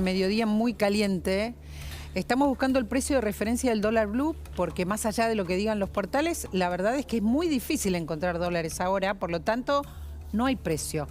mediodía muy caliente. Estamos buscando el precio de referencia del dólar blue porque más allá de lo que digan los portales, la verdad es que es muy difícil encontrar dólares ahora, por lo tanto no hay precio.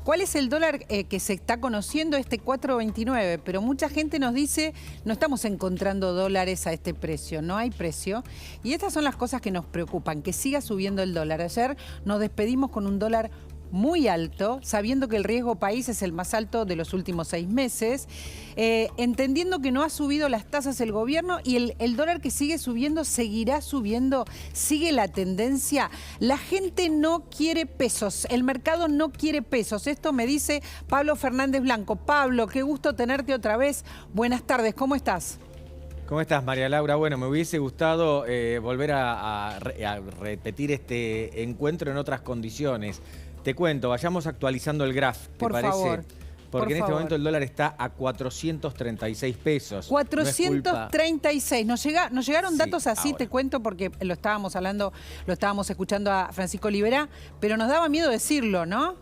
¿Cuál es el dólar que se está conociendo? Este 4.29, pero mucha gente nos dice no estamos encontrando dólares a este precio, no hay precio. Y estas son las cosas que nos preocupan, que siga subiendo el dólar. Ayer nos despedimos con un dólar muy alto, sabiendo que el riesgo país es el más alto de los últimos 6 meses, entendiendo que no ha subido las tasas el gobierno y el dólar que sigue subiendo seguirá subiendo, sigue la tendencia. La gente no quiere pesos, el mercado no quiere pesos. Esto me dice Pablo Fernández Blanco. Pablo, qué gusto tenerte otra vez. Buenas tardes, ¿cómo estás? ¿Cómo estás, María Laura? Bueno, me hubiese gustado volver a repetir este encuentro en otras condiciones. Te cuento, vayamos actualizando el graph, ¿te parece? Favor. Porque en este momento el dólar está a 436 pesos. 436. Nos llegaron datos así, ahora. te cuento, porque lo estábamos hablando, lo estábamos escuchando a Francisco Olivera, pero nos daba miedo decirlo, ¿no?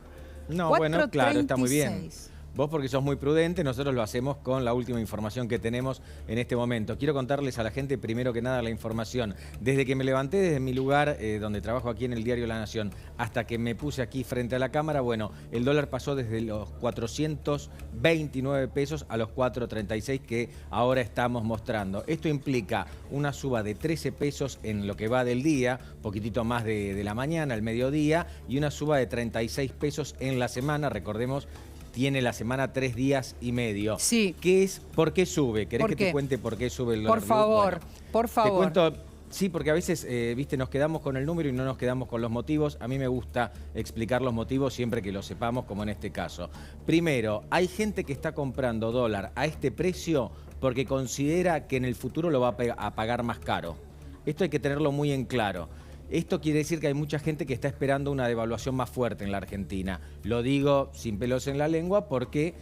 No, bueno, claro, está muy bien. Vos porque sos muy prudente, nosotros lo hacemos con la última información que tenemos en este momento. Quiero contarles a la gente primero que nada la información. Desde que me levanté desde mi lugar, donde trabajo aquí en el diario La Nación, hasta que me puse aquí frente a la cámara, bueno, el dólar pasó desde los 429 pesos a los 436 que ahora estamos mostrando. Esto implica una suba de 13 pesos en lo que va del día, poquitito más de la mañana, al mediodía, y una suba de 36 pesos en la semana, recordemos. Tiene la semana 3 días y medio. Sí. ¿Por qué sube? ¿Querés que te cuente por qué sube el dólar? Por favor, bueno, por favor. Te cuento, sí, porque a veces, viste, nos quedamos con el número y no nos quedamos con los motivos. A mí me gusta explicar los motivos siempre que los sepamos, como en este caso. Primero, hay gente que está comprando dólar a este precio porque considera que en el futuro lo va a pagar más caro. Esto hay que tenerlo muy en claro. Esto quiere decir que hay mucha gente que está esperando una devaluación más fuerte en la Argentina. Lo digo sin pelos en la lengua porque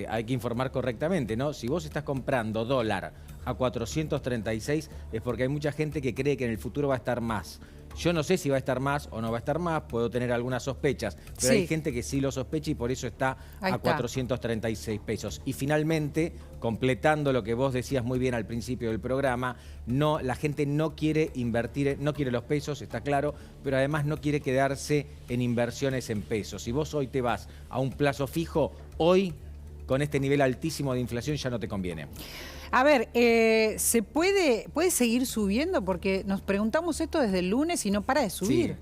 hay que informar correctamente, ¿no? Si vos estás comprando dólar a 436 es porque hay mucha gente que cree que en el futuro va a estar más. Yo no sé si va a estar más o no va a estar más, puedo tener algunas sospechas, pero sí, hay gente que sí lo sospecha y por eso está a 436 pesos. Y finalmente, completando lo que vos decías muy bien al principio del programa, la gente no quiere invertir, no quiere los pesos, está claro, pero además no quiere quedarse en inversiones en pesos. Si vos hoy te vas a un plazo fijo, hoy con este nivel altísimo de inflación ya no te conviene. A ver, ¿se puede seguir subiendo? Porque nos preguntamos esto desde el lunes y no para de subir.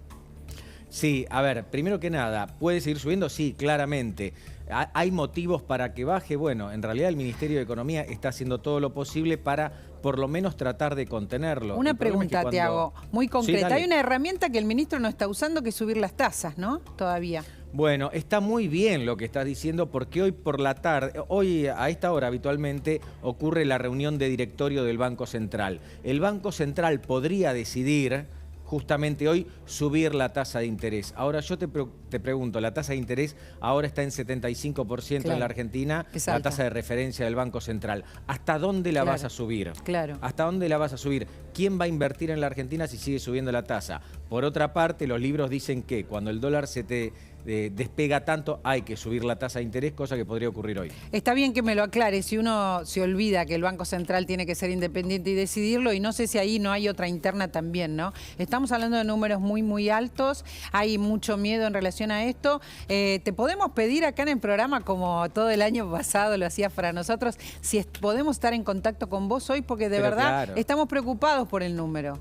Sí, a ver, primero que nada, ¿puede seguir subiendo? Sí, claramente. ¿Hay motivos para que baje? Bueno, en realidad el Ministerio de Economía está haciendo todo lo posible para por lo menos tratar de contenerlo. Una pregunta te hago, muy concreta. Sí, hay una herramienta que el ministro no está usando, que es subir las tasas, ¿no? Todavía. Bueno, está muy bien lo que estás diciendo porque hoy por la tarde, hoy a esta hora habitualmente ocurre la reunión de directorio del Banco Central. El Banco Central podría decidir justamente hoy subir la tasa de interés. Ahora yo te pregunto, la tasa de interés ahora está en 75% claro, en la Argentina, la tasa de referencia del Banco Central. ¿Hasta dónde la vas a subir? Claro. ¿Hasta dónde la vas a subir? ¿Quién va a invertir en la Argentina si sigue subiendo la tasa? Por otra parte, los libros dicen que cuando el dólar se te despega tanto, hay que subir la tasa de interés, cosa que podría ocurrir hoy. Está bien que me lo aclare, si uno se olvida que el Banco Central tiene que ser independiente y decidirlo, y no sé si ahí no hay otra interna también, ¿no? Estamos hablando de números muy, muy altos, hay mucho miedo en relación a esto. Te podemos pedir acá en el programa, como todo el año pasado lo hacías para nosotros, si podemos estar en contacto con vos hoy, porque de verdad claro, estamos preocupados por el número.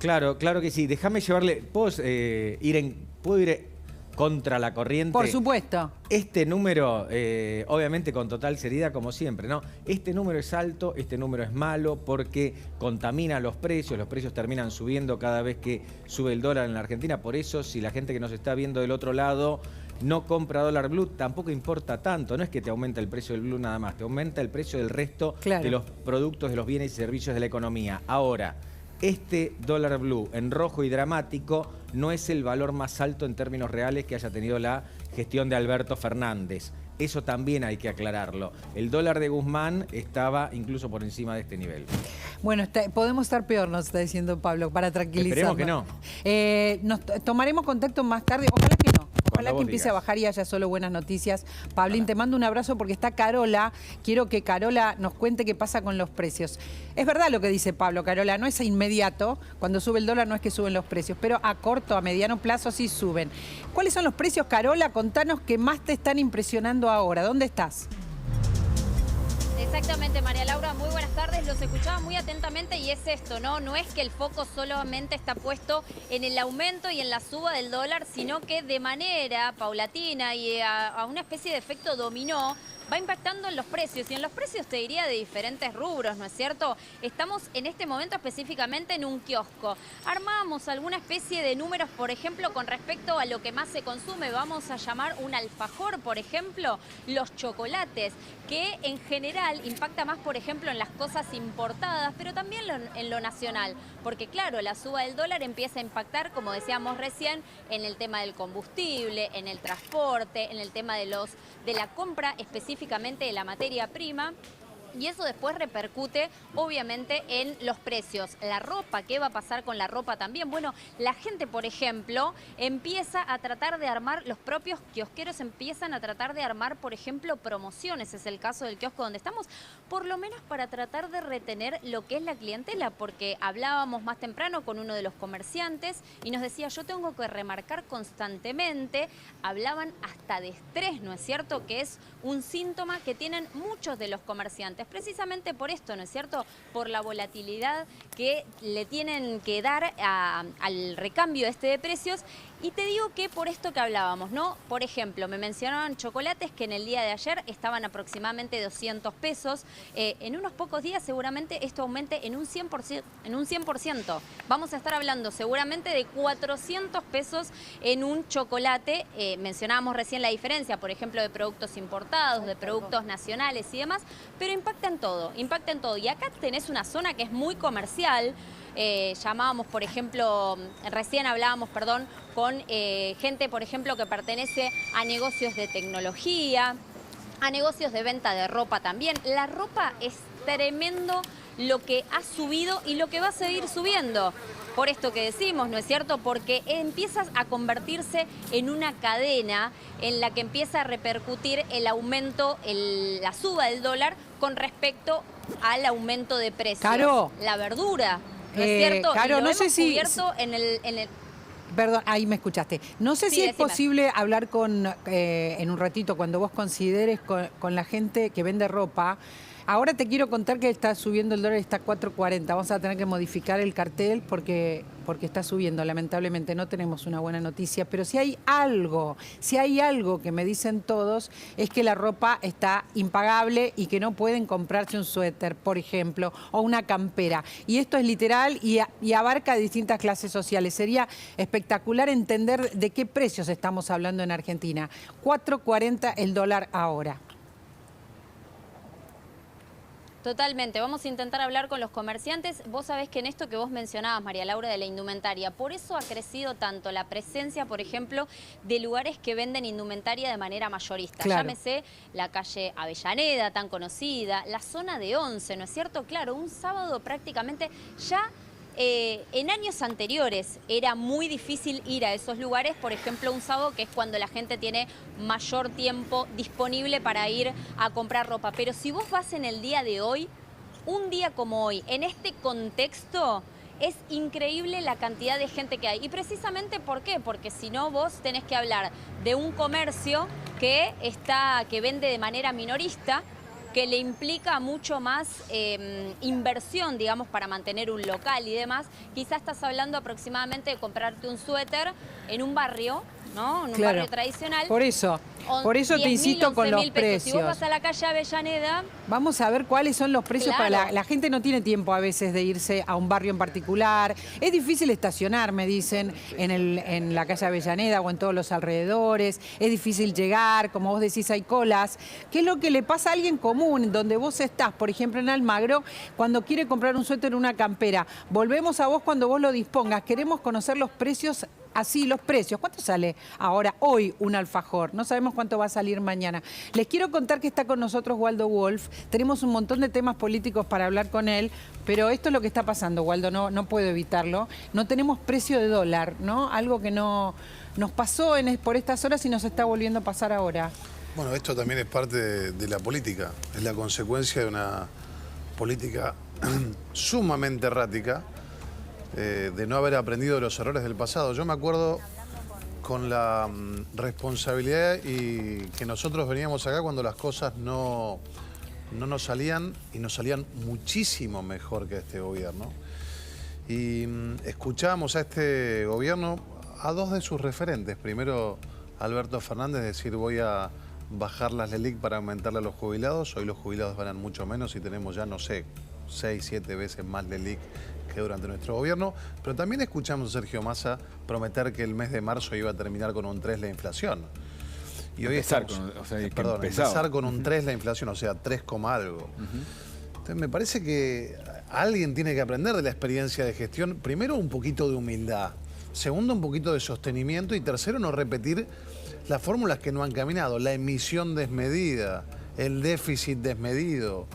Claro, claro que sí. Déjame llevarle, ¿puedo ir contra la corriente? Por supuesto. Este número, obviamente con total seriedad como siempre, ¿no? Este número es alto, este número es malo porque contamina los precios terminan subiendo cada vez que sube el dólar en la Argentina. Por eso, si la gente que nos está viendo del otro lado no compra dólar blue, tampoco importa tanto. No es que te aumenta el precio del blue nada más, te aumenta el precio del resto de los productos, de los bienes y servicios de la economía. Ahora, este dólar blue en rojo y dramático no es el valor más alto en términos reales que haya tenido la gestión de Alberto Fernández. Eso también hay que aclararlo. El dólar de Guzmán estaba incluso por encima de este nivel. Bueno, podemos estar peor, nos está diciendo Pablo, para tranquilizarnos. Esperemos que no. Nos tomaremos contacto más tarde, ojalá que no. Ojalá que empiece a bajar y haya solo buenas noticias. Pablín, te mando un abrazo porque está Carola. Quiero que Carola nos cuente qué pasa con los precios. Es verdad lo que dice Pablo, Carola, no es inmediato. Cuando sube el dólar no es que suben los precios, pero a corto, a mediano plazo sí suben. ¿Cuáles son los precios, Carola? Contanos qué más te están impresionando ahora. ¿Dónde estás? Exactamente, María Laura, muy buenas tardes. Los escuchaba muy atentamente y es esto, ¿no? No es que el foco solamente está puesto en el aumento y en la suba del dólar, sino que de manera paulatina y a una especie de efecto dominó, va impactando en los precios, y en los precios te diría de diferentes rubros, ¿no es cierto? Estamos en este momento específicamente en un kiosco. Armamos alguna especie de números, por ejemplo, con respecto a lo que más se consume. Vamos a llamar un alfajor, por ejemplo, los chocolates, que en general impacta más, por ejemplo, en las cosas importadas, pero también en lo nacional. Porque claro, la suba del dólar empieza a impactar, como decíamos recién, en el tema del combustible, en el transporte, en el tema de la compra específicamente de la materia prima. Y eso después repercute, obviamente, en los precios. La ropa, ¿qué va a pasar con la ropa también? Bueno, la gente, por ejemplo, empieza a tratar de armar, los propios kiosqueros empiezan a tratar de armar, por ejemplo, promociones. Es el caso del kiosco donde estamos, por lo menos para tratar de retener lo que es la clientela, porque hablábamos más temprano con uno de los comerciantes y nos decía, yo tengo que remarcar constantemente, hablaban hasta de estrés, ¿no es cierto? Que es un síntoma que tienen muchos de los comerciantes. Precisamente por esto, ¿no es cierto? Por la volatilidad que le tienen que dar al recambio de precios. Y te digo que por esto que hablábamos, ¿no? Por ejemplo, me mencionaban chocolates que en el día de ayer estaban aproximadamente 200 pesos. En unos pocos días seguramente esto aumente en un 100%. Vamos a estar hablando seguramente de 400 pesos en un chocolate. Mencionábamos recién la diferencia, por ejemplo, de productos importados, de productos nacionales y demás, pero impacta en todo, impacta en todo. Y acá tenés una zona que es muy comercial. Llamábamos, por ejemplo, recién hablábamos, perdón, con gente, por ejemplo, que pertenece a negocios de tecnología, a negocios de venta de ropa también. La ropa es tremendo lo que ha subido y lo que va a seguir subiendo. Por esto que decimos, ¿no es cierto? Porque empiezas a convertirse en una cadena en la que empieza a repercutir el aumento, la suba del dólar con respecto al aumento de precios. Caro. La verdura, ¿no es cierto? Caro, no sé si... en el... Perdón, ahí me escuchaste. No sé si es posible hablar en un ratito, cuando vos consideres con la gente que vende ropa. Ahora te quiero contar que está subiendo el dólar, está a 4.40. Vamos a tener que modificar el cartel porque está subiendo. Lamentablemente no tenemos una buena noticia, pero si hay algo que me dicen todos, es que la ropa está impagable y que no pueden comprarse un suéter, por ejemplo, o una campera. Y esto es literal y abarca distintas clases sociales. Sería espectacular entender de qué precios estamos hablando en Argentina. 4.40 el dólar ahora. Totalmente, vamos a intentar hablar con los comerciantes. Vos sabés que en esto que vos mencionabas, María Laura, de la indumentaria, por eso ha crecido tanto la presencia, por ejemplo, de lugares que venden indumentaria de manera mayorista. Claro. Llámese la calle Avellaneda, tan conocida, la zona de Once, ¿no es cierto? Claro, un sábado prácticamente ya... en años anteriores era muy difícil ir a esos lugares, por ejemplo un sábado, que es cuando la gente tiene mayor tiempo disponible para ir a comprar ropa. Pero si vos vas en el día de hoy, un día como hoy, en este contexto, es increíble la cantidad de gente que hay. Y precisamente, ¿por qué? Porque si no, vos tenés que hablar de un comercio que vende de manera minorista, que le implica mucho más inversión, digamos, para mantener un local y demás. Quizás estás hablando aproximadamente de comprarte un suéter en un barrio, ¿no? En un barrio tradicional. Por eso te insisto con los precios. Si vos vas a la calle Avellaneda... Vamos a ver cuáles son los precios. Claro. Para la gente no tiene tiempo a veces de irse a un barrio en particular. Es difícil estacionar, me dicen, en la calle Avellaneda o en todos los alrededores. Es difícil llegar, como vos decís, hay colas. ¿Qué es lo que le pasa a alguien común donde vos estás? Por ejemplo, en Almagro, cuando quiere comprar un suéter o una campera. Volvemos a vos cuando vos lo dispongas. Queremos conocer los precios así los precios. ¿Cuánto sale ahora, hoy, un alfajor? No sabemos cuánto va a salir mañana. Les quiero contar que está con nosotros Waldo Wolf. Tenemos un montón de temas políticos para hablar con él, pero esto es lo que está pasando, Waldo, no puedo evitarlo. No tenemos precio de dólar, ¿no? Algo que no nos pasó por estas horas y nos está volviendo a pasar ahora. Bueno, esto también es parte de la política, es la consecuencia de una política sumamente errática, de no haber aprendido de los errores del pasado. Yo me acuerdo con la responsabilidad y que nosotros veníamos acá cuando las cosas no nos salían y nos salían muchísimo mejor que este gobierno. Y escuchábamos a este gobierno, a dos de sus referentes. Primero, Alberto Fernández decir voy a bajar las LELIQ para aumentarle a los jubilados. Hoy los jubilados ganan mucho menos y tenemos ya, no sé, 6, 7 veces más LELIQ que durante nuestro gobierno. Pero también escuchamos a Sergio Massa prometer que el mes de marzo iba a terminar con un 3 la inflación. Y hoy empezar con un 3 la inflación, o sea, 3, algo. Entonces me parece que alguien tiene que aprender de la experiencia de gestión. Primero, un poquito de humildad. Segundo, un poquito de sostenimiento. Y tercero, no repetir las fórmulas que no han caminado. La emisión desmedida, el déficit desmedido.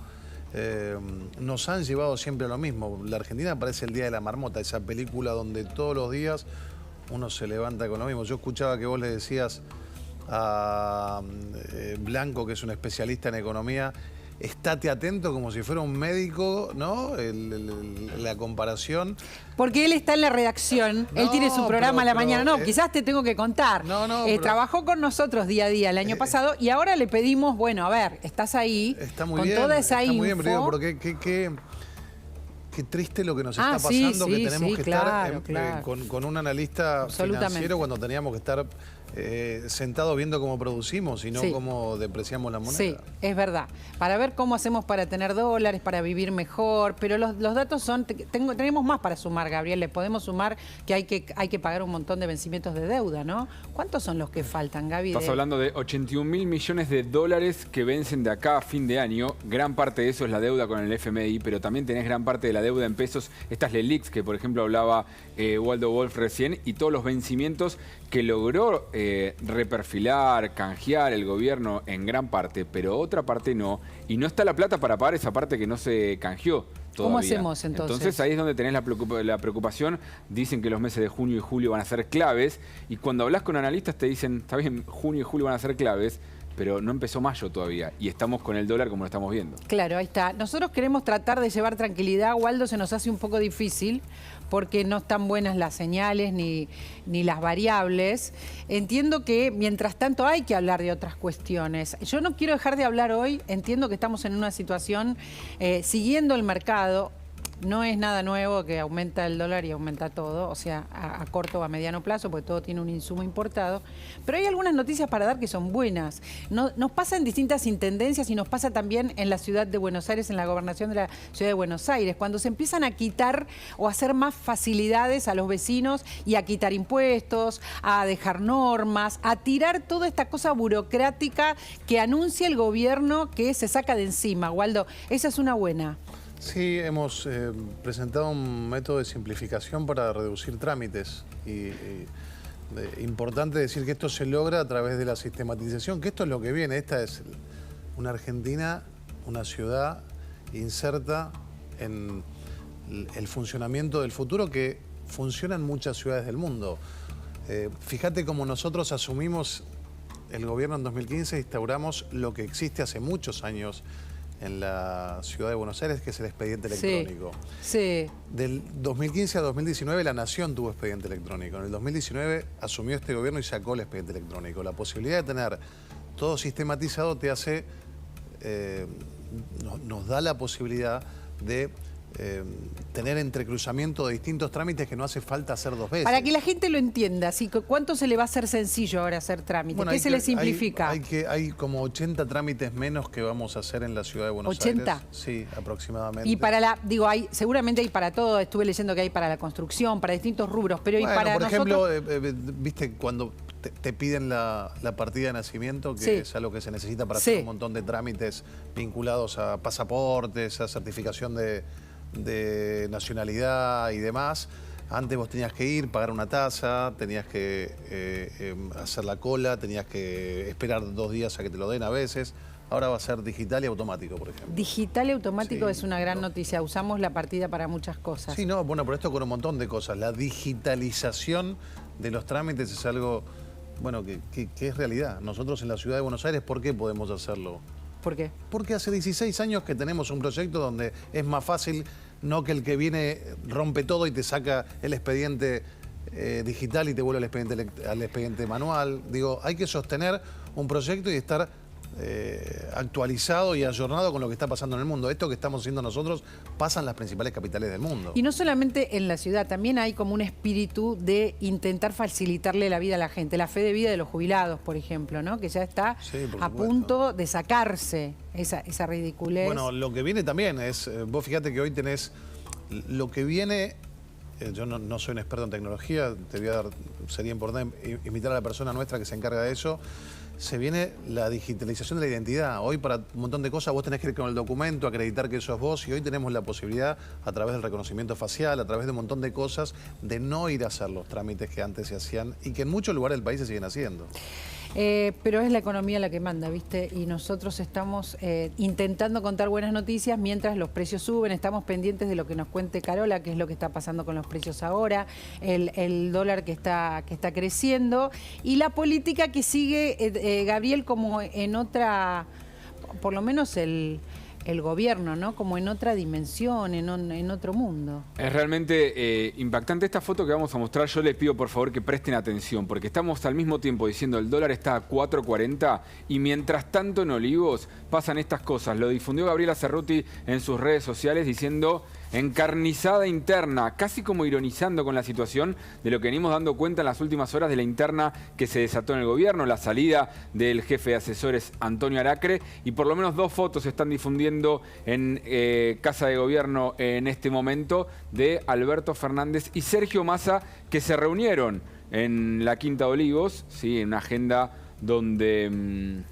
Nos han llevado siempre a lo mismo. La Argentina parece el día de la marmota, esa película donde todos los días uno se levanta con lo mismo. Yo escuchaba que vos le decías a Blanco, que es un especialista en economía, estate atento como si fuera un médico, ¿no? La comparación. Porque él está en la redacción, él tiene su programa a la mañana. No, quizás te tengo que contar. Trabajó con nosotros día a día el año pasado y ahora le pedimos, bueno, a ver, estás ahí, está muy con bien, toda esa info. Muy bien, pero digo, porque qué triste lo que nos está pasando, que tenemos que estar con un analista financiero cuando teníamos que estar sentados viendo cómo producimos y no cómo depreciamos la moneda. Sí, es verdad. Para ver cómo hacemos para tener dólares, para vivir mejor, pero los datos son... Tenemos más para sumar, Gabriel. Les podemos sumar que hay que pagar un montón de vencimientos de deuda, ¿no? ¿Cuántos son los que faltan, Gaby? Estás hablando de 81.000 millones de dólares que vencen de acá a fin de año. Gran parte de eso es la deuda con el FMI, pero también tenés gran parte de la deuda en pesos. Estas LELIQs que, por ejemplo, hablaba Waldo Wolf recién, y todos los vencimientos que logró reperfilar, canjear el gobierno en gran parte, pero otra parte no. Y no está la plata para pagar esa parte que no se canjeó todavía. ¿Cómo hacemos entonces? Entonces ahí es donde tenés la preocupación. Dicen que los meses de junio y julio van a ser claves. Y cuando hablas con analistas te dicen, está bien, junio y julio van a ser claves, pero no empezó mayo todavía y estamos con el dólar como lo estamos viendo. Claro, ahí está. Nosotros queremos tratar de llevar tranquilidad. Waldo, se nos hace un poco difícil porque no están buenas las señales ni las variables. Entiendo que mientras tanto hay que hablar de otras cuestiones. Yo no quiero dejar de hablar hoy. Entiendo que estamos en una situación siguiendo el mercado. No es nada nuevo que aumenta el dólar y aumenta todo, o sea, a corto o a mediano plazo, porque todo tiene un insumo importado. Pero hay algunas noticias para dar que son buenas. Nos pasa en distintas intendencias y nos pasa también en la ciudad de Buenos Aires, en la gobernación de la ciudad de Buenos Aires, cuando se empiezan a quitar o a hacer más facilidades a los vecinos y a quitar impuestos, a dejar normas, a tirar toda esta cosa burocrática que anuncia el gobierno que se saca de encima. Waldo, esa es una buena. Sí, hemos presentado un método de simplificación para reducir trámites. Importante decir que esto se logra a través de la sistematización, que esto es lo que viene. Esta es una Argentina, una ciudad inserta en el funcionamiento del futuro que funciona en muchas ciudades del mundo. Fíjate cómo nosotros asumimos el gobierno en 2015 e instauramos lo que existe hace muchos años en la ciudad de Buenos Aires, que es el expediente electrónico. Sí. Del 2015 a 2019 la Nación tuvo expediente electrónico. En el 2019 asumió este gobierno y sacó el expediente electrónico. La posibilidad de tener todo sistematizado te hace, nos da la posibilidad de tener entrecruzamiento de distintos trámites que no hace falta hacer dos veces. Para que la gente lo entienda, ¿sí? ¿Cuánto se le va a hacer sencillo ahora hacer trámites? Bueno, ¿qué se le simplifica? Hay como 80 trámites menos que vamos a hacer en la ciudad de Buenos Aires. ¿80? Sí, aproximadamente. Y para seguramente hay para todo, estuve leyendo que hay para la construcción, para distintos rubros, pero bueno, y para por nosotros... ejemplo, viste cuando te piden la partida de nacimiento, que es algo que se necesita para hacer un montón de trámites vinculados a pasaportes, a certificación de nacionalidad y demás. Antes vos tenías que ir, pagar una tasa, tenías que hacer la cola, tenías que esperar 2 días a que te lo den a veces. Ahora va a ser digital y automático, por ejemplo. Digital y automático Sí, es una gran noticia. Usamos la partida para muchas cosas. Sí, no, bueno, pero esto con un montón de cosas. La digitalización de los trámites es algo, bueno, que es realidad. Nosotros en la ciudad de Buenos Aires, ¿por qué podemos hacerlo? ¿Por qué? Porque hace 16 años que tenemos un proyecto donde es más fácil, no que el que viene rompe todo y te saca el expediente digital y te vuelve al expediente manual. Digo, hay que sostener un proyecto y estar actualizado y ayornado con lo que está pasando en el mundo. Esto que estamos haciendo nosotros pasa en las principales capitales del mundo. Y no solamente en la ciudad, también hay como un espíritu de intentar facilitarle la vida a la gente. La fe de vida de los jubilados, por ejemplo, ¿no? Que ya está Sí, por a supuesto. punto de sacarse esa ridiculez. Bueno, lo que viene también es, vos fíjate que hoy tenés, lo que viene, yo no soy un experto en tecnología, sería importante invitar a la persona nuestra que se encarga de eso. Se viene la digitalización de la identidad. Hoy para un montón de cosas vos tenés que ir con el documento, acreditar que sos vos, y hoy tenemos la posibilidad, a través del reconocimiento facial, a través de un montón de cosas, de no ir a hacer los trámites que antes se hacían y que en muchos lugares del país se siguen haciendo. Pero es la economía la que manda, ¿viste? Y nosotros estamos intentando contar buenas noticias mientras los precios suben. Estamos pendientes de lo que nos cuente Carola, qué es lo que está pasando con los precios ahora, el dólar que está creciendo y la política que sigue, Gabriel, como en otra, por lo menos el gobierno, ¿no? Como en otra dimensión, en otro mundo. Es realmente impactante esta foto que vamos a mostrar. Yo les pido por favor que presten atención porque estamos al mismo tiempo diciendo el dólar está a 4.40 y mientras tanto en Olivos pasan estas cosas. Lo difundió Gabriela Cerruti en sus redes sociales diciendo encarnizada interna, casi como ironizando con la situación de lo que venimos dando cuenta en las últimas horas de la interna que se desató en el gobierno, la salida del jefe de asesores Antonio Aracre, y por lo menos 2 fotos se están difundiendo en Casa de Gobierno en este momento de Alberto Fernández y Sergio Massa, que se reunieron en la Quinta de Olivos, ¿sí? En una agenda donde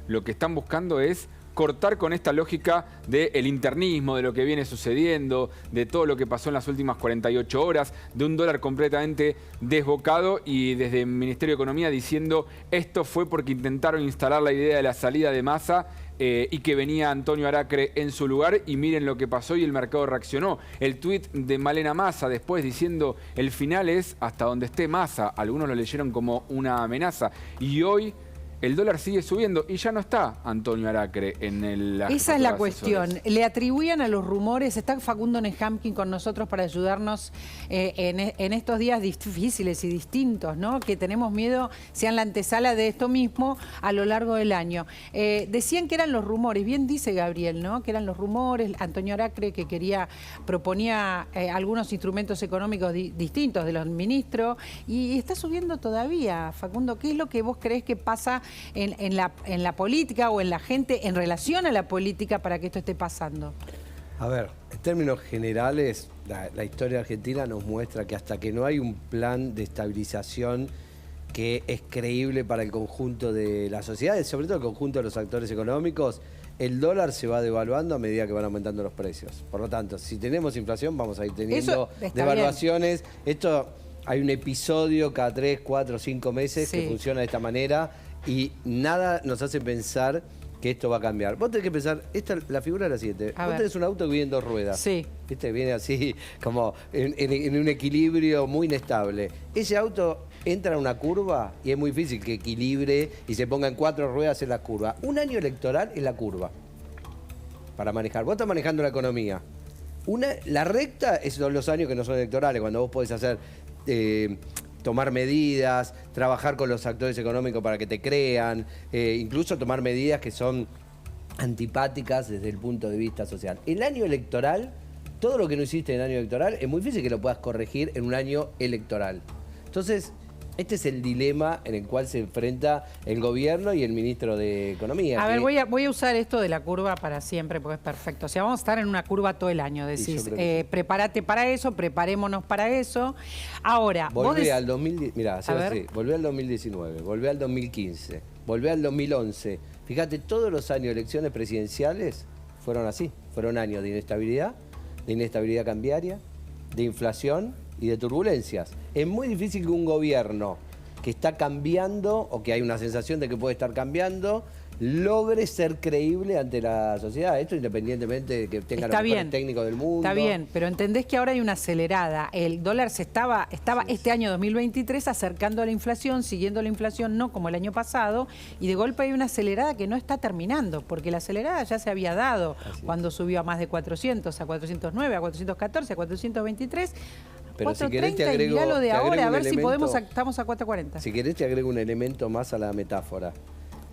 lo que están buscando es cortar con esta lógica del internismo, de lo que viene sucediendo, de todo lo que pasó en las últimas 48 horas, de un dólar completamente desbocado, y desde el Ministerio de Economía diciendo esto fue porque intentaron instalar la idea de la salida de Massa y que venía Antonio Aracre en su lugar, y miren lo que pasó y el mercado reaccionó. El tuit de Malena Massa después diciendo el final es hasta donde esté Massa, algunos lo leyeron como una amenaza, y hoy el dólar sigue subiendo y ya no está Antonio Aracre en la... Esa es la cuestión. Le atribuían a los rumores, está Facundo Nehamkin con nosotros para ayudarnos en estos días difíciles y distintos, ¿no? Que tenemos miedo sean la antesala de esto mismo a lo largo del año. Decían que eran los rumores, bien dice Gabriel, ¿no? Que eran los rumores, Antonio Aracre que proponía algunos instrumentos económicos distintos de los ministros, y está subiendo todavía. Facundo, ¿qué es lo que vos creés que pasa en la política o en la gente en relación a la política para que esto esté pasando? A ver, en términos generales, la historia argentina nos muestra que hasta que no hay un plan de estabilización que es creíble para el conjunto de la sociedad, sobre todo el conjunto de los actores económicos, el dólar se va devaluando a medida que van aumentando los precios. Por lo tanto, si tenemos inflación, vamos a ir teniendo devaluaciones. Esto, hay un episodio cada 3, 4, 5 meses que funciona de esta manera, y nada nos hace pensar que esto va a cambiar. Vos tenés que pensar, la figura es la siguiente. Vos tenés un auto que viene en 2 ruedas. Sí. ¿Viste? Viene así, como en un equilibrio muy inestable. Ese auto entra en una curva y es muy difícil que equilibre y se ponga en 4 ruedas en la curva. Un año electoral es la curva para manejar. Vos estás manejando la economía. La recta son los años que no son electorales, cuando vos podés hacer... tomar medidas, trabajar con los actores económicos para que te crean, incluso tomar medidas que son antipáticas desde el punto de vista social. El año electoral, todo lo que no hiciste en el año electoral, es muy difícil que lo puedas corregir en un año electoral. Entonces, este es el dilema en el cual se enfrenta el gobierno y el ministro de Economía. A ver, voy a usar esto de la curva para siempre porque es perfecto. O sea, vamos a estar en una curva todo el año. Decís, prepárate para eso, preparémonos para eso. Ahora, volvé al 2010, mirá, volvé al 2019, volvé al 2015, volvé al 2011. Fíjate, todos los años de elecciones presidenciales fueron así. Fueron años de inestabilidad cambiaria, de inflación y de turbulencias. Es muy difícil que un gobierno que está cambiando o que hay una sensación de que puede estar cambiando logre ser creíble ante la sociedad. Esto independientemente de que tenga los mejores técnicos del mundo. Está bien, pero entendés que ahora hay una acelerada. El dólar estaba este año 2023 acercando a la inflación, siguiendo la inflación, no como el año pasado, y de golpe hay una acelerada que no está terminando, porque la acelerada ya se había dado cuando subió a más de 400, a 409, a 414, a 423. Pero 430 si querés te agrego, y mirá lo de ahora, a ver si podemos, elemento, estamos a 440. Si querés te agrego un elemento más a la metáfora.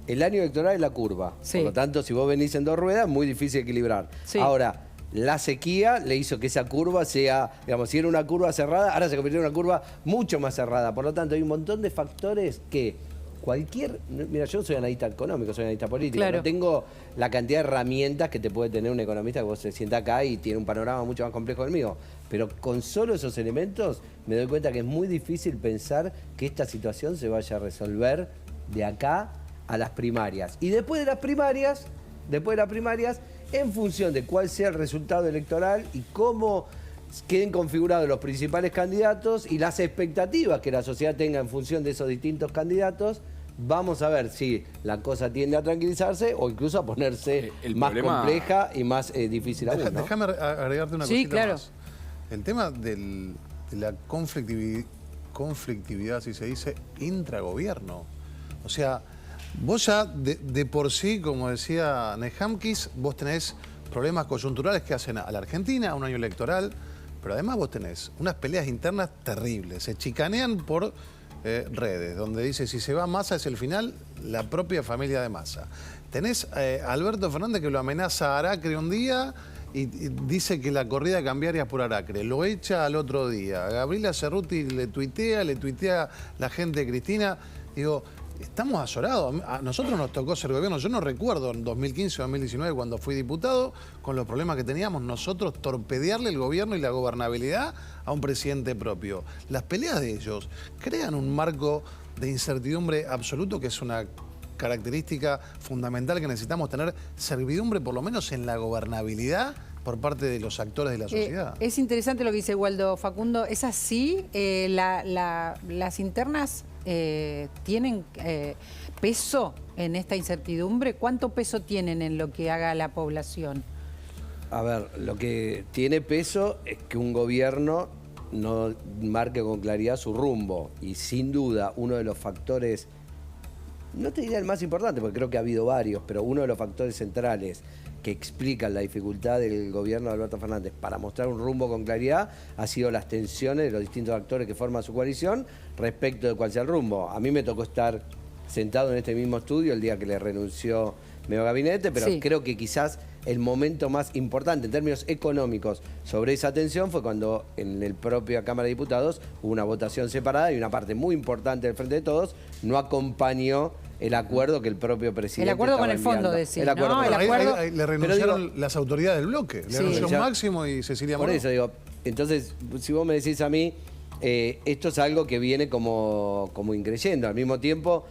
El año electoral es la curva. Sí. Por lo tanto, si vos venís en dos ruedas, muy difícil equilibrar. Sí. Ahora, la sequía le hizo que esa curva sea, digamos, si era una curva cerrada, ahora se convirtió en una curva mucho más cerrada. Por lo tanto, hay un montón de factores que mira, yo soy analista económico, soy analista político, Claro. no tengo la cantidad de herramientas que te puede tener un economista que vos se sienta acá y tiene un panorama mucho más complejo que el mío. Pero con solo esos elementos me doy cuenta que es muy difícil pensar que esta situación se vaya a resolver de acá a las primarias. Y después de las primarias, en función de cuál sea el resultado electoral y cómo queden configurados los principales candidatos y las expectativas que la sociedad tenga en función de esos distintos candidatos, vamos a ver si la cosa tiende a tranquilizarse o incluso a ponerse más compleja y más difícil aún, ¿no? Déjame agregarte una Sí, cosita claro. más. El tema de la conflictividad, si se dice, intragobierno. O sea, vos ya de por sí, como decía Nehamkis, vos tenés problemas coyunturales que hacen a la Argentina, a un año electoral, pero además vos tenés unas peleas internas terribles. Se chicanean por redes, donde dice si se va Massa es el final, la propia familia de Massa. Tenés a Alberto Fernández que lo amenaza a Aracre un día y dice que la corrida cambiaria es por Aracre. Lo echa al otro día. Gabriela Cerruti le tuitea la gente de Cristina. Digo, estamos azorados. A nosotros nos tocó ser gobierno. Yo no recuerdo en 2015 o 2019, cuando fui diputado, con los problemas que teníamos nosotros, torpedearle el gobierno y la gobernabilidad a un presidente propio. Las peleas de ellos crean un marco de incertidumbre absoluto que es una característica fundamental que necesitamos tener, servidumbre por lo menos en la gobernabilidad por parte de los actores de la sociedad. Es interesante lo que dice Waldo Facundo. ¿Es así? ¿Las internas tienen peso en esta incertidumbre? ¿Cuánto peso tienen en lo que haga la población? A ver, lo que tiene peso es que un gobierno no marque con claridad su rumbo. Y sin duda, uno de los factores, no te diría el más importante, porque creo que ha habido varios, pero uno de los factores centrales que explican la dificultad del gobierno de Alberto Fernández para mostrar un rumbo con claridad ha sido las tensiones de los distintos actores que forman su coalición respecto de cuál sea el rumbo. A mí me tocó estar sentado en este mismo estudio el día que le renunció medio gabinete, pero creo que quizás el momento más importante en términos económicos sobre esa tensión fue cuando en el propio Cámara de Diputados hubo una votación separada y una parte muy importante del Frente de Todos no acompañó el acuerdo que el propio presidente El acuerdo con el estaba fondo, enviando. decía, El acuerdo ¿no? con El el acuerdo- Ahí le renunciaron las autoridades del bloque. Le renunció Máximo y Cecilia Por Moró. eso digo, entonces, si vos me decís a mí, esto es algo que viene como increyendo. Al mismo tiempo,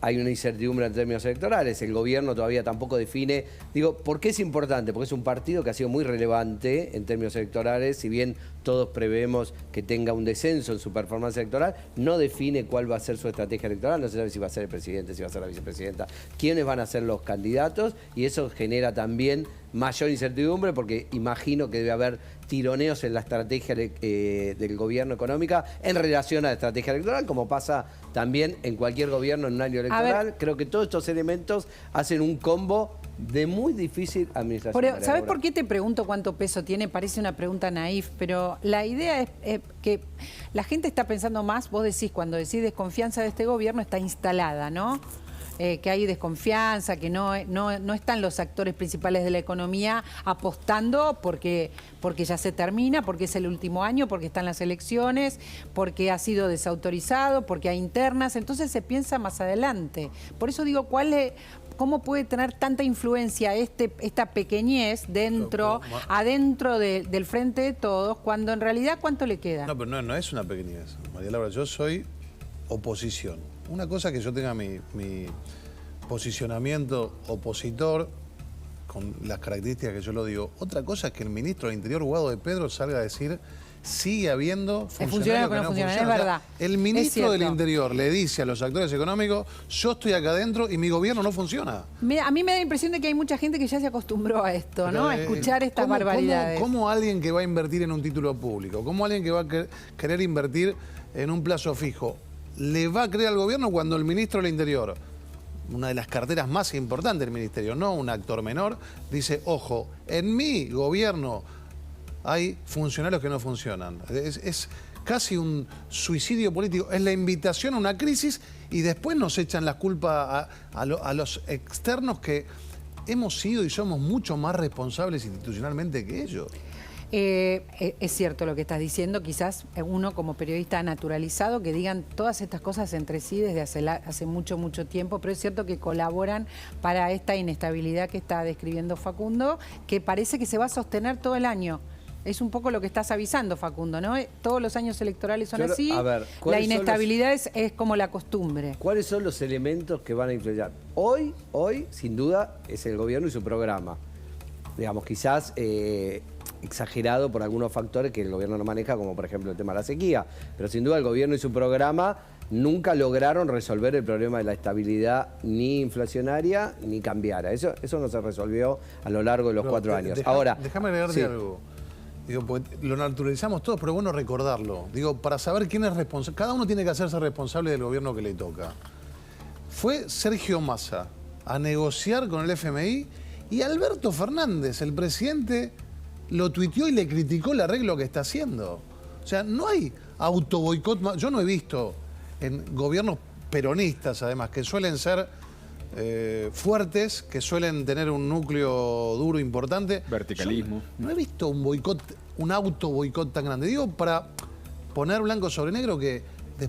hay una incertidumbre en términos electorales. El gobierno todavía tampoco define. Digo, ¿por qué es importante? Porque es un partido que ha sido muy relevante en términos electorales. Si bien todos prevemos que tenga un descenso en su performance electoral, no define cuál va a ser su estrategia electoral. No se sabe si va a ser el presidente, si va a ser la vicepresidenta, quiénes van a ser los candidatos. Y eso genera también mayor incertidumbre porque imagino que debe haber tironeos en la estrategia del gobierno económica en relación a la estrategia electoral, como pasa también en cualquier gobierno en un año electoral. Creo que todos estos elementos hacen un combo de muy difícil administración. Pero, ¿sabes por qué te pregunto cuánto peso tiene? Parece una pregunta naif, pero la idea es que la gente está pensando más, vos decís, cuando decís desconfianza de este gobierno, está instalada, ¿no? Que hay desconfianza, que no están los actores principales de la economía apostando porque ya se termina, porque es el último año, porque están las elecciones, porque ha sido desautorizado, porque hay internas, entonces se piensa más adelante. Por eso digo, ¿cómo puede tener tanta influencia esta pequeñez adentro del Frente de Todos, cuando en realidad ¿cuánto le queda? No, pero no es una pequeñez, María Laura. Yo soy oposición. Una cosa es que yo tenga mi posicionamiento opositor con las características que yo lo digo. Otra cosa es que el ministro del Interior, Guado de Pedro, salga a decir sigue habiendo funcionarios que no funcionan, es verdad. El ministro del cierto. Interior le dice a los actores económicos, yo estoy acá adentro y mi gobierno no funciona. A mí me da la impresión de que hay mucha gente que ya se acostumbró a esto, Pero, ¿no? A escuchar estas barbaridades. ¿Cómo alguien que va a invertir en un título público, cómo alguien que va a querer invertir en un plazo fijo, le va a creer al gobierno cuando el ministro del Interior, una de las carteras más importantes del ministerio, no un actor menor, dice, ojo, en mi gobierno hay funcionarios que no funcionan? Es casi un suicidio político, es la invitación a una crisis y después nos echan las culpas a los externos que hemos sido y somos mucho más responsables institucionalmente que ellos. Es cierto lo que estás diciendo, quizás uno como periodista ha naturalizado que digan todas estas cosas entre sí desde hace mucho, mucho tiempo, pero es cierto que colaboran para esta inestabilidad que está describiendo Facundo, que parece que se va a sostener todo el año. Es un poco lo que estás avisando, Facundo, ¿no? Todos los años electorales son así, a ver, la inestabilidad es como la costumbre. ¿Cuáles son los elementos que van a influir? Hoy, sin duda, es el gobierno y su programa. Digamos, quizás exagerado por algunos factores que el gobierno no maneja, como por ejemplo el tema de la sequía. Pero sin duda el gobierno y su programa nunca lograron resolver el problema de la estabilidad ni inflacionaria ni cambiaria. Eso no se resolvió a lo largo de los 4 años. Ahora, déjame agregarte algo. Digo, porque lo naturalizamos todos, pero es bueno recordarlo. Digo, para saber quién es responsable, cada uno tiene que hacerse responsable del gobierno que le toca. Fue Sergio Massa a negociar con el FMI y Alberto Fernández, el presidente, lo tuiteó y le criticó el arreglo que está haciendo. O sea, no hay autoboicot. Yo no he visto en gobiernos peronistas, además, que suelen ser fuertes, que suelen tener un núcleo duro importante. Verticalismo. Yo no he visto un boicot, un autoboicot tan grande. Digo, para poner blanco sobre negro, que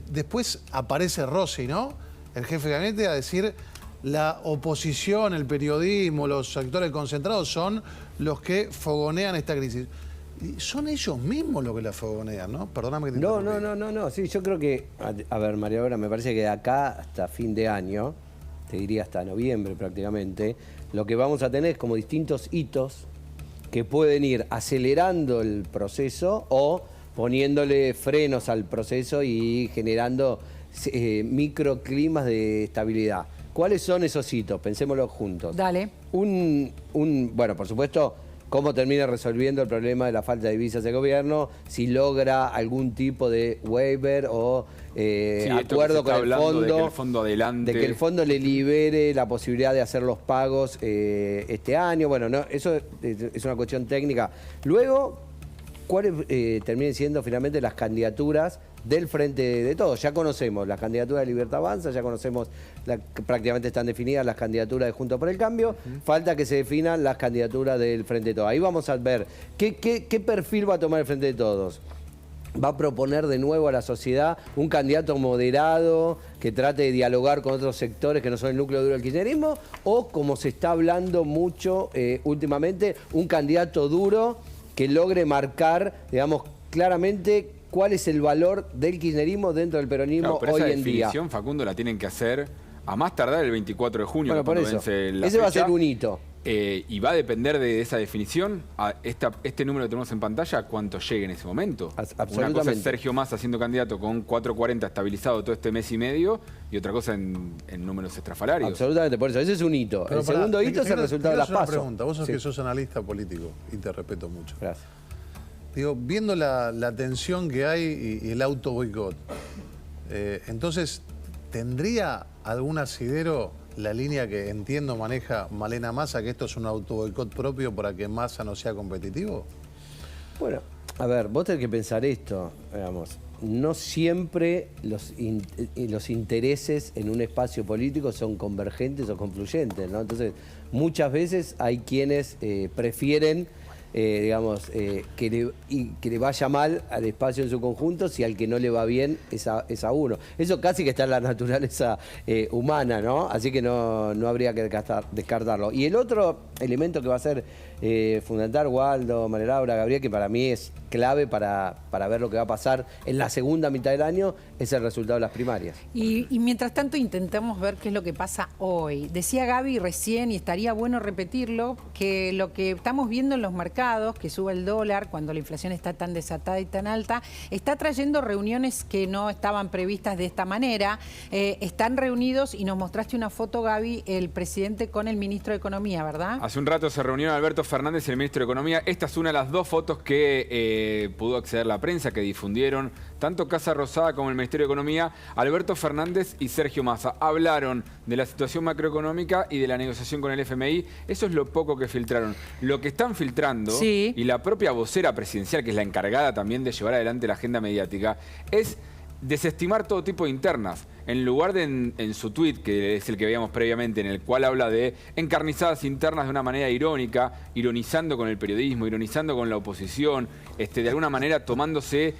después aparece Rossi, ¿no? El jefe de gabinete, a decir la oposición, el periodismo, los actores concentrados son los que fogonean esta crisis. Y son ellos mismos los que la fogonean, ¿no? Perdóname que te interrumpí. No. Sí, yo creo que, a ver, María Aura, me parece que de acá hasta fin de año, te diría hasta noviembre prácticamente, lo que vamos a tener es como distintos hitos que pueden ir acelerando el proceso o poniéndole frenos al proceso y generando microclimas de estabilidad. ¿Cuáles son esos hitos? Pensémoslo juntos. Dale. Bueno, por supuesto, cómo termina resolviendo el problema de la falta de divisas del gobierno, si logra algún tipo de waiver o acuerdo con el fondo, de que el fondo adelante, de que el fondo le libere la posibilidad de hacer los pagos este año. Bueno, no, eso es una cuestión técnica. Luego, ¿cuáles terminen siendo finalmente las candidaturas del Frente de Todos? Ya conocemos la candidatura de Libertad Avanza, ya conocemos, prácticamente están definidas las candidaturas de Juntos por el Cambio, falta que se definan las candidaturas del Frente de Todos. Ahí vamos a ver qué perfil va a tomar el Frente de Todos. ¿Va a proponer de nuevo a la sociedad un candidato moderado que trate de dialogar con otros sectores que no son el núcleo duro del kirchnerismo? ¿O, como se está hablando mucho últimamente, un candidato duro que logre marcar, digamos, claramente cuál es el valor del kirchnerismo dentro del peronismo pero hoy esa en día? definición, Facundo, la tienen que hacer a más tardar el 24 de junio, Bueno, por cuando eso. vence la Ese va a fecha. ser un hito. Y va a depender de esa definición, este número que tenemos en pantalla, cuánto llegue en ese momento. Absolutamente. Una cosa es Sergio Massa siendo candidato con 440 estabilizado todo este mes y medio, y otra cosa en números estrafalarios. Absolutamente, por eso. Ese es un hito. Pero el segundo hito es el resultado de las pasos. PASO. Pregunta. Vos sos Sí. que sos analista político y te respeto mucho. Gracias. Digo, viendo la tensión que hay y el auto boicot, entonces, ¿tendría algún asidero la línea que entiendo maneja Malena Massa, que esto es un auto boicot propio para que Massa no sea competitivo? Bueno, a ver, vos tenés que pensar esto, digamos. No siempre los intereses en un espacio político son convergentes o confluyentes, ¿no? Entonces, muchas veces hay quienes prefieren digamos, que le vaya mal al espacio en su conjunto si al que no le va bien es a uno. Eso casi que está en la naturaleza humana, ¿no? Así que no habría que descartarlo. Y el otro elemento que va a ser fundamental, Waldo, María Laura, Gabriel, que para mí es clave para ver lo que va a pasar en la segunda mitad del año, es el resultado de las primarias. Y mientras tanto intentamos ver qué es lo que pasa hoy. Decía Gaby recién, y estaría bueno repetirlo, que lo que estamos viendo en los mercados mercados que suba el dólar cuando la inflación está tan desatada y tan alta, está trayendo reuniones que no estaban previstas de esta manera. Están reunidos y nos mostraste una foto, Gaby, el presidente con el ministro de Economía, ¿verdad? Hace un rato se reunieron Alberto Fernández y el ministro de Economía. Esta es una de las dos fotos que pudo acceder la prensa, que difundieron tanto Casa Rosada como el Ministerio de Economía. Alberto Fernández y Sergio Massa hablaron de la situación macroeconómica y de la negociación con el FMI. Eso es lo poco que filtraron. Lo que están filtrando, sí, y la propia vocera presidencial, que es la encargada también de llevar adelante la agenda mediática, es desestimar todo tipo de internas. En lugar de en su tuit, que es el que veíamos previamente, en el cual habla de encarnizadas internas de una manera irónica, ironizando con el periodismo, ironizando con la oposición, de alguna manera tomándose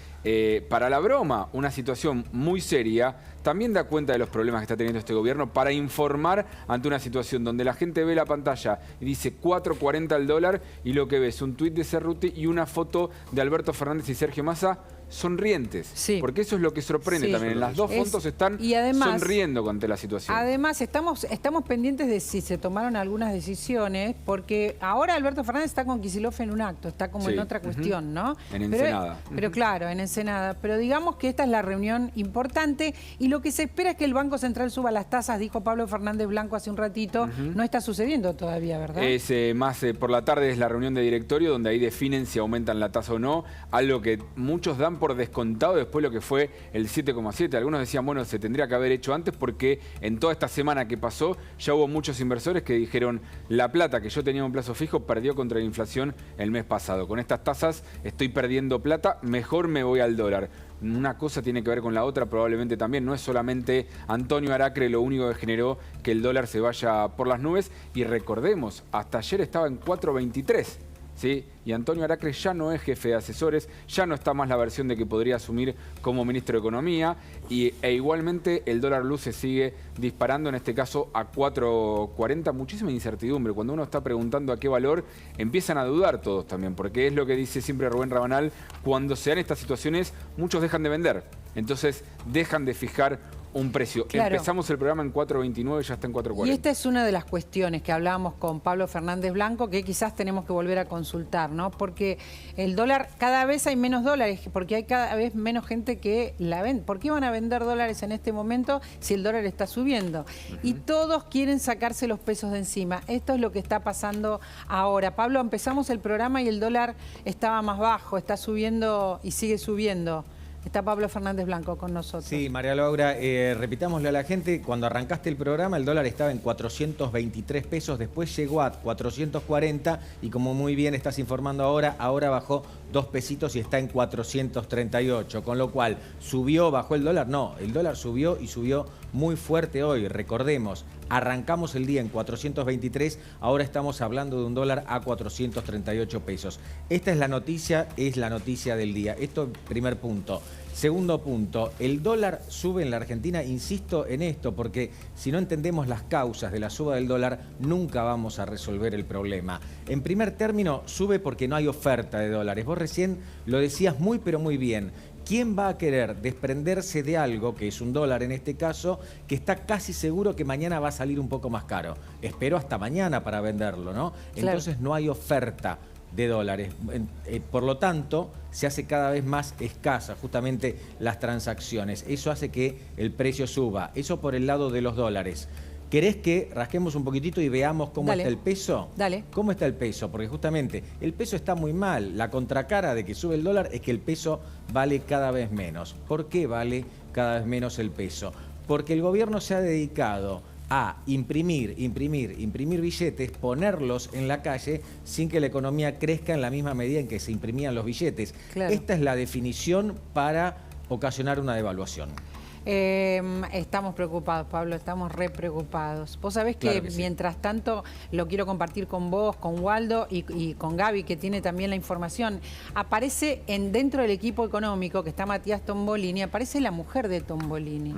para la broma una situación muy seria, también da cuenta de los problemas que está teniendo este gobierno para informar ante una situación donde la gente ve la pantalla y dice 4.40 el dólar y lo que ve es un tuit de Cerruti y una foto de Alberto Fernández y Sergio Massa sonrientes. Sí. Porque eso es lo que sorprende también. En las dos fotos están sonriendo ante la situación. Además, estamos pendientes de si se tomaron algunas decisiones, porque ahora Alberto Fernández está con Kicillof en un acto, está como en otra cuestión, ¿no? En Ensenada. Pero claro, en Ensenada. Pero digamos que esta es la reunión importante y lo que se espera es que el Banco Central suba las tasas, dijo Pablo Fernández Blanco hace un ratito. No está sucediendo todavía, ¿verdad? Es más por la tarde es la reunión de directorio donde ahí definen si aumentan la tasa o no, algo que muchos dan por descontado después lo que fue el 7,7. Algunos decían, bueno, se tendría que haber hecho antes porque en toda esta semana que pasó ya hubo muchos inversores que dijeron la plata que yo tenía un plazo fijo perdió contra la inflación el mes pasado. Con estas tasas estoy perdiendo plata, mejor me voy al dólar. Una cosa tiene que ver con la otra probablemente también. No es solamente Antonio Aracre lo único que generó que el dólar se vaya por las nubes. Y recordemos, hasta ayer estaba en 4.23. ¿Sí? Y Antonio Aracre ya no es jefe de asesores, ya no está más la versión de que podría asumir como ministro de Economía e igualmente el dólar blue se sigue disparando, en este caso a 4.40, muchísima incertidumbre. Cuando uno está preguntando a qué valor, empiezan a dudar todos también, porque es lo que dice siempre Rubén Rabanal, cuando se dan estas situaciones, muchos dejan de vender, entonces dejan de fijar un precio. Claro. Empezamos el programa en 4.29 y ya está en 4.40. Y esta es una de las cuestiones que hablábamos con Pablo Fernández Blanco, que quizás tenemos que volver a consultar, ¿no? Porque el dólar, cada vez hay menos dólares, porque hay cada vez menos gente que la vende. ¿Por qué van a vender dólares en este momento si el dólar está subiendo? Y todos quieren sacarse los pesos de encima. Esto es lo que está pasando ahora. Pablo, empezamos el programa y el dólar estaba más bajo, está subiendo y sigue subiendo. Está Pablo Fernández Blanco con nosotros. Sí, María Laura, repitámosle a la gente, cuando arrancaste el programa el dólar estaba en 423 pesos, después llegó a 440 y como muy bien estás informando ahora bajó 2 pesitos y está en 438, con lo cual bajó el dólar, no, el dólar subió y subió muy fuerte hoy, recordemos. Arrancamos el día en 423, ahora estamos hablando de un dólar a 438 pesos. Esta es la noticia del día. Esto primer punto. Segundo punto, el dólar sube en la Argentina, insisto en esto, porque si no entendemos las causas de la suba del dólar, nunca vamos a resolver el problema. En primer término, sube porque no hay oferta de dólares. Vos recién lo decías muy pero muy bien. ¿Quién va a querer desprenderse de algo, que es un dólar en este caso, que está casi seguro que mañana va a salir un poco más caro? Espero hasta mañana para venderlo, ¿no? Claro. Entonces no hay oferta de dólares. Por lo tanto, se hace cada vez más escasa justamente las transacciones. Eso hace que el precio suba. Eso por el lado de los dólares. ¿Querés que rasquemos un poquitito y veamos cómo está el peso? Dale. ¿Cómo está el peso? Porque justamente el peso está muy mal. La contracara de que sube el dólar es que el peso vale cada vez menos. ¿Por qué vale cada vez menos el peso? Porque el gobierno se ha dedicado a imprimir billetes, ponerlos en la calle sin que la economía crezca en la misma medida en que se imprimían los billetes. Claro. Esta es la definición para ocasionar una devaluación. Estamos preocupados, Pablo, estamos re preocupados. Vos sabés que, sí, mientras tanto, lo quiero compartir con vos, con Waldo y con Gaby, que tiene también la información. Aparece dentro del equipo económico, que está Matías Tombolini, aparece la mujer de Tombolini.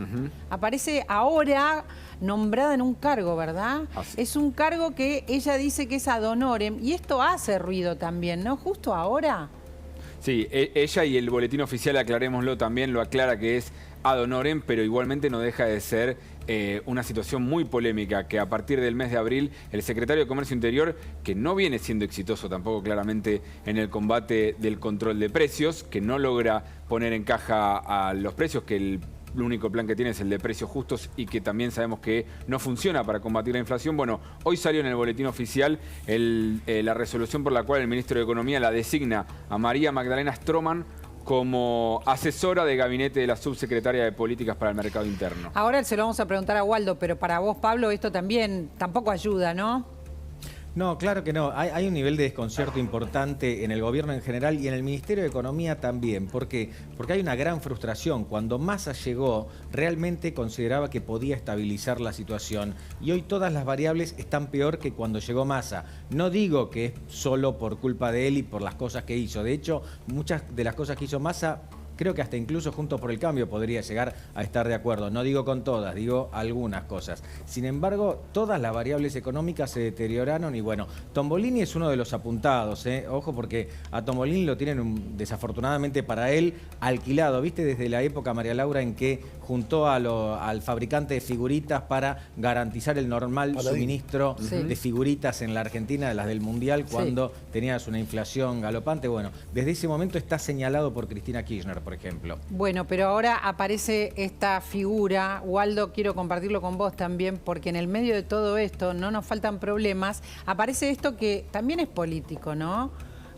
Aparece ahora nombrada en un cargo, ¿verdad? Es un cargo que ella dice que es ad honorem, y esto hace ruido también, ¿no? Justo ahora. Sí, ella y el boletín oficial, aclarémoslo también, lo aclara que es ad honorem, pero igualmente no deja de ser una situación muy polémica, que a partir del mes de abril el secretario de Comercio Interior, que no viene siendo exitoso tampoco claramente en el combate del control de precios, que no logra poner en caja a los precios, que el único plan que tiene es el de precios justos y que también sabemos que no funciona para combatir la inflación. Bueno, hoy salió en el boletín oficial la resolución por la cual el ministro de Economía la designa a María Magdalena Stroman como asesora de gabinete de la subsecretaria de Políticas para el Mercado Interno. Ahora se lo vamos a preguntar a Waldo, pero para vos, Pablo, esto también tampoco ayuda, ¿no? No, claro que no. Hay un nivel de desconcierto importante en el gobierno en general y en el Ministerio de Economía también. ¿Por qué? Porque hay una gran frustración. Cuando Massa llegó, realmente consideraba que podía estabilizar la situación y hoy todas las variables están peor que cuando llegó Massa. No digo que es solo por culpa de él y por las cosas que hizo. De hecho, muchas de las cosas que hizo Massa, creo que hasta incluso Juntos por el Cambio podría llegar a estar de acuerdo. No digo con todas, digo algunas cosas. Sin embargo, todas las variables económicas se deterioraron y bueno, Tombolini es uno de los apuntados, ¿eh? Ojo, porque a Tombolini lo tienen, desafortunadamente para él, alquilado. ¿Viste? Desde la época, María Laura, en que juntó al fabricante de figuritas para garantizar el normal suministro de figuritas en la Argentina, de las del Mundial, cuando tenías una inflación galopante. Bueno, desde ese momento está señalado por Cristina Kirchner, por ejemplo. Bueno, pero ahora aparece esta figura. Waldo, quiero compartirlo con vos también, porque en el medio de todo esto no nos faltan problemas. Aparece esto que también es político, ¿no?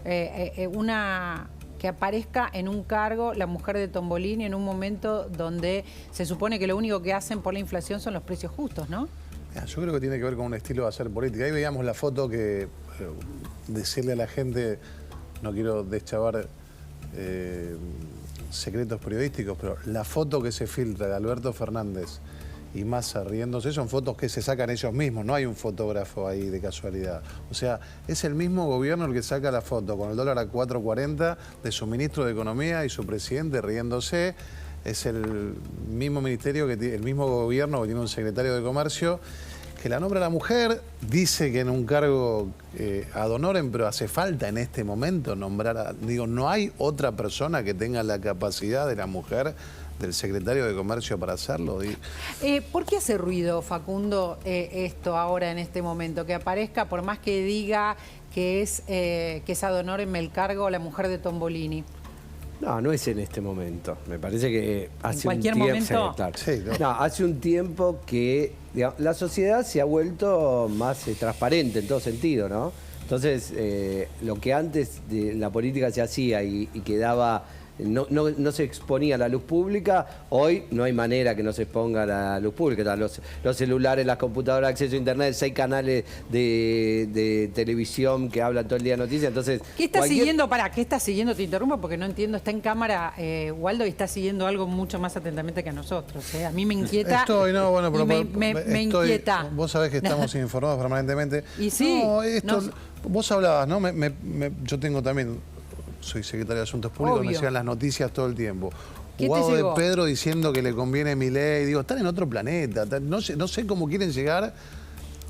Que aparezca en un cargo la mujer de Tombolini en un momento donde se supone que lo único que hacen por la inflación son los precios justos, ¿no? Yo creo que tiene que ver con un estilo de hacer política. Ahí veíamos la foto que decirle a la gente, no quiero deschavar secretos periodísticos, pero la foto que se filtra de Alberto Fernández y Massa riéndose son fotos que se sacan ellos mismos, no hay un fotógrafo ahí de casualidad. O sea, es el mismo gobierno el que saca la foto con el dólar a 4.40 de su ministro de Economía y su presidente riéndose. Es el mismo ministerio, el mismo gobierno que tiene un secretario de Comercio que la nombra la mujer, dice que en un cargo ad honorem, pero hace falta en este momento nombrar no hay otra persona que tenga la capacidad de la mujer del secretario de Comercio para hacerlo. ¿Por qué hace ruido, Facundo, esto ahora en este momento? Que aparezca, por más que diga que es ad honorem el cargo, la mujer de Tombolini. No, no es en este momento. Me parece que hace un tiempo... ¿En cualquier momento? Sí, claro. No, hace un tiempo que digamos, la sociedad se ha vuelto más transparente en todo sentido, ¿no? Entonces, lo que antes de la política se hacía y quedaba... No se exponía a la luz pública, hoy no hay manera que no se exponga a la luz pública. Los celulares, las computadoras, acceso a internet, 6 canales de televisión que hablan todo el día de noticias. Entonces, ¿qué está siguiendo? ¿Qué está siguiendo? Te interrumpo porque no entiendo. Está en cámara Waldo y está siguiendo algo mucho más atentamente que a nosotros. A mí me inquieta. Me inquieta. Vos sabés que estamos informados permanentemente. Y sí. Vos hablabas, ¿no? Yo tengo también... Soy secretario de Asuntos Públicos, me llegan las noticias todo el tiempo. Guado de Pedro diciendo que le conviene Milei. Digo, están en otro planeta. No sé cómo quieren llegar.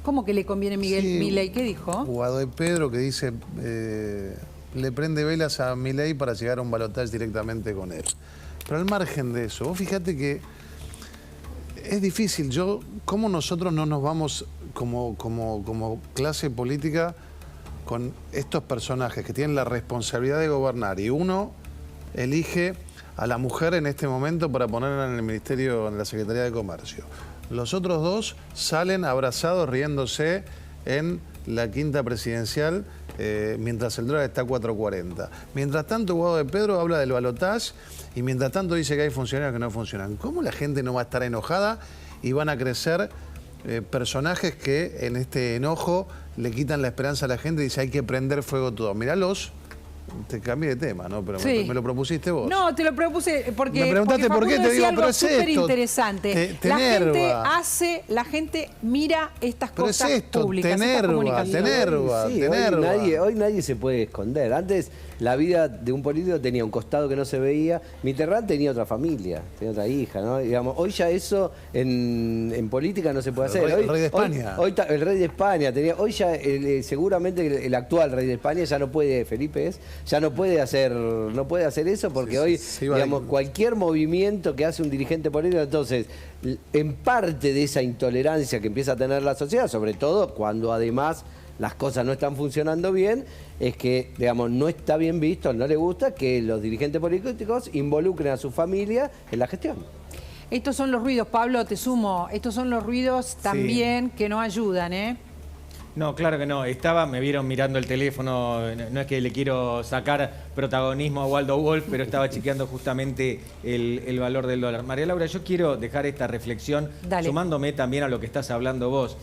¿Cómo que le conviene Milei? ¿Qué dijo? Guado de Pedro que dice, le prende velas a Milei para llegar a un balotaje directamente con él. Pero al margen de eso, vos fíjate que es difícil. ¿Cómo nosotros no nos vamos como clase política con estos personajes que tienen la responsabilidad de gobernar y uno elige a la mujer en este momento para ponerla en el ministerio, en la Secretaría de Comercio? Los otros dos salen abrazados, riéndose en la quinta presidencial, mientras el dólar está a 4.40. Mientras tanto, Guado de Pedro habla del balotaje y mientras tanto dice que hay funcionarios que no funcionan. ¿Cómo la gente no va a estar enojada y van a crecer personajes que en este enojo le quitan la esperanza a la gente y dice hay que prender fuego todo? Míralos. Te cambié de tema, ¿no? Pero me lo propusiste vos. No, te lo propuse porque... Me preguntaste por qué, te digo, pero es súper interesante. La gente mira estas cosas públicas. Te enerva. Hoy nadie se puede esconder. Antes la vida de un político tenía un costado que no se veía. Mitterrand tenía otra familia, tenía otra hija, ¿no? Digamos, hoy ya eso en política no se puede hacer. El rey de España. El rey de España tenía. Hoy ya seguramente el actual rey de España ya no puede, Felipe ya no puede hacer eso porque hoy, iba digamos, a... cualquier movimiento que hace un dirigente político, entonces, en parte de esa intolerancia que empieza a tener la sociedad, sobre todo cuando además las cosas no están funcionando bien, es que, digamos, no está bien visto, no le gusta que los dirigentes políticos involucren a su familia en la gestión. Estos son los ruidos, Pablo, te sumo, estos son los ruidos también que no ayudan, ¿eh? No, claro que no. Me vieron mirando el teléfono, no es que le quiero sacar protagonismo a Waldo Wolf, pero estaba chequeando justamente el valor del dólar. María Laura, yo quiero dejar esta reflexión, sumándome también a lo que estás hablando vos.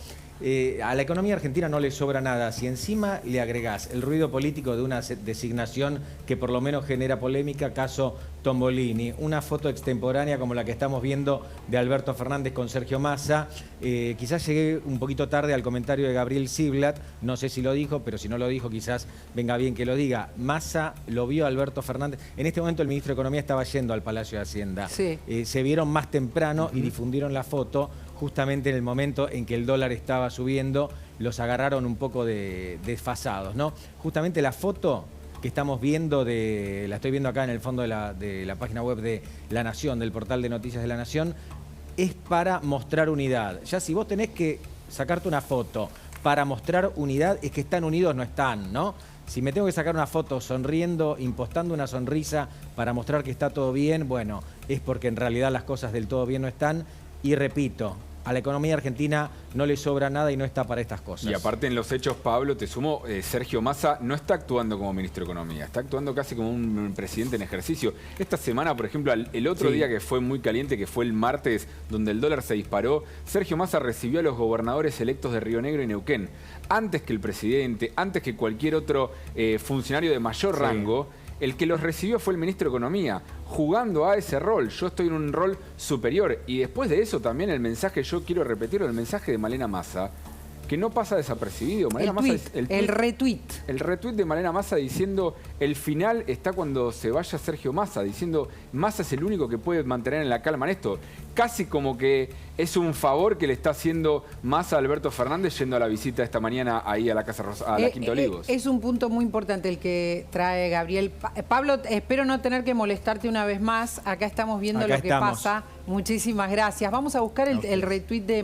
A la economía argentina no le sobra nada. Si encima le agregás el ruido político de una designación que por lo menos genera polémica, caso Tombolini, una foto extemporánea como la que estamos viendo de Alberto Fernández con Sergio Massa, quizás llegué un poquito tarde al comentario de Gabriel Ziblatt, no sé si lo dijo, pero si no lo dijo quizás venga bien que lo diga. Massa lo vio a Alberto Fernández. En este momento el ministro de Economía estaba yendo al Palacio de Hacienda. Sí. Se vieron más temprano y difundieron la foto justamente en el momento en que el dólar estaba subiendo, los agarraron un poco desfasados, ¿no? Justamente la foto que estamos viendo, la estoy viendo acá en el fondo de la página web de La Nación, del portal de noticias de La Nación, es para mostrar unidad. Ya si vos tenés que sacarte una foto para mostrar unidad, es que están unidos, no están, ¿no? Si me tengo que sacar una foto sonriendo, impostando una sonrisa para mostrar que está todo bien, bueno, es porque en realidad las cosas del todo bien no están. Y repito, a la economía argentina no le sobra nada y no está para estas cosas. Y aparte en los hechos, Pablo, te sumo, Sergio Massa no está actuando como ministro de Economía, está actuando casi como un presidente en ejercicio. Esta semana, por ejemplo, el otro día que fue muy caliente, que fue el martes, donde el dólar se disparó, Sergio Massa recibió a los gobernadores electos de Río Negro y Neuquén. Antes que el presidente, antes que cualquier otro funcionario de mayor rango, el que los recibió fue el ministro de Economía, jugando a ese rol. Yo estoy en un rol superior. Y después de eso también el mensaje, yo quiero repetirlo, el mensaje de Malena Massa, que no pasa desapercibido. El retweet. El retweet de Malena Massa diciendo, el final está cuando se vaya Sergio Massa, diciendo, Massa es el único que puede mantener en la calma en esto. Casi como que es un favor que le está haciendo Massa a Alberto Fernández yendo a la visita esta mañana ahí a la Casa Rosada, a la Quinta Olivos. Es un punto muy importante el que trae Gabriel. Pablo, espero no tener que molestarte una vez más. Acá estamos viendo lo que pasa. Muchísimas gracias. Vamos a buscar el retweet de